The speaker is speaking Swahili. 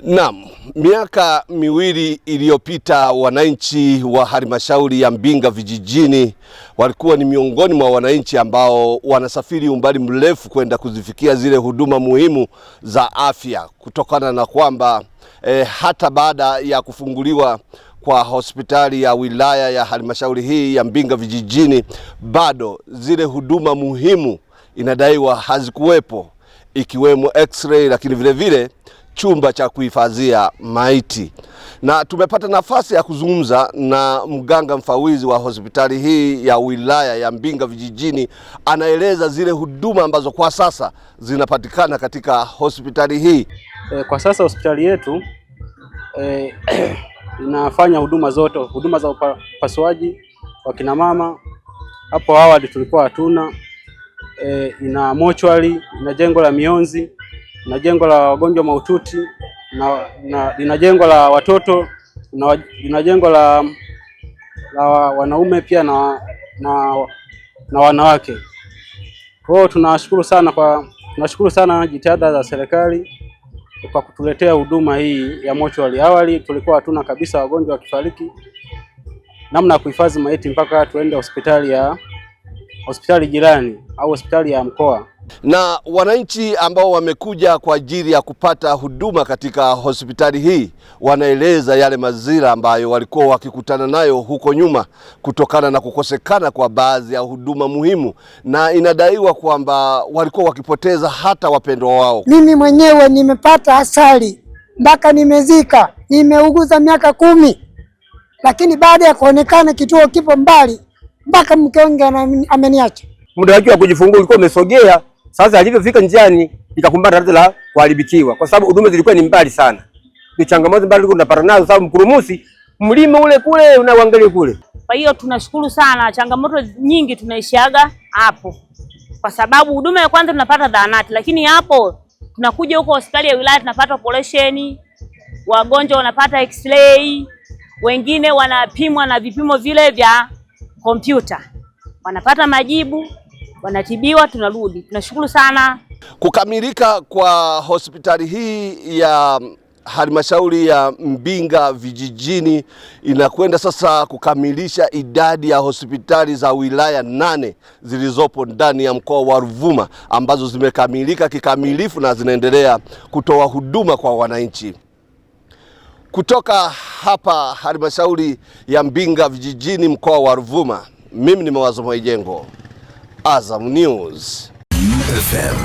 Naam, miaka miwili iliyopita wananchi wa halmashauri ya Mbinga vijijini walikuwa ni miongoni mwa wananchi ambao wanasafiri umbali mrefu kwenda kuzifikia zile huduma muhimu za afya, kutokana na kwamba hata baada ya kufunguliwa kwa hospitali ya wilaya ya halmashauri hii ya Mbinga vijijini, bado zile huduma muhimu inadaiwa hazikuwepo, ikiwemo x-ray, lakini vile vile chumba cha kuhifadhia maiti. Na tumepata nafasi ya kuzungumza na mganga mfawizi wa hospitali hii ya wilaya ya Mbinga vijijini. Anaeleza zile huduma ambazo kwa sasa zinapatikana katika hospitali hii. Kwa sasa hospitali yetu inafanya huduma zote, huduma za upasuaji wa kina mama. Hapo awali tulikuwa hatuna. Ina mochwari, ina jengo la mionzi, na jengo la wagonjwa mahututi, na lina jengo la watoto, na lina jengo la wanaume pia na wanawake. Kwa hiyo tunashukuru sana jitihada za serikali kwa kutuletea huduma hii ya mochwari. Awali tulikuwa hatuna kabisa, wagonjwa wakifariki namna ya kuhifadhi maiti mpaka tuende hospitali jirani au hospitali ya mkoa. Na wananchi ambao wamekuja kwa ajili ya kupata huduma katika hospitali hii wanaeleza yale mazira ambayo walikuwa wakikutana nayo huko nyuma kutokana na kukosekana kwa baadhi ya huduma muhimu, na inadaiwa kwamba walikuwa wakipoteza hata wapendwa wao. Mimi mwenyewe nimepata asali mpaka nimezika, nimeuguza miaka 10, lakini baada ya kuonekana kituo kipo mbali mpaka mke wangu ameniacha. Muda wake wa kujifungua ulikuwa umesogea. Sasa alivyofika njiani ikakumbana tatizo la kuharibikiwa, kwa sababu huduma zilikuwa ni mbali sana. Ni changamoto mbali tunapata nazo, sababu Mkurumusi mlima ule kule unaangalia kule. Kwa hiyo tunashukuru sana, changamoto nyingi tunaishaga hapo, kwa sababu huduma ya kwanza tunapata zahanati, lakini hapo tunakuja huko hospitali ya wilaya tunapata operation, wagonjwa wanapata x-ray, wengine wanapimwa na vipimo vile vya kompyuta, wanapata majibu, wanatibiwa, tunarudi. Tunashukuru sana. Kukamilika kwa hospitali hii ya halmashauri ya Mbinga vijijini inakwenda sasa kukamilisha idadi ya hospitali za wilaya 8 zilizopo ndani ya mkoa wa Ruvuma, ambazo zimekamilika kikamilifu na zinaendelea kutoa huduma kwa wananchi. Kutoka hapa halmashauri ya Mbinga vijijini, mkoa wa Ruvuma, mimi ni Mawazo Mwaijengo, Azam News FM.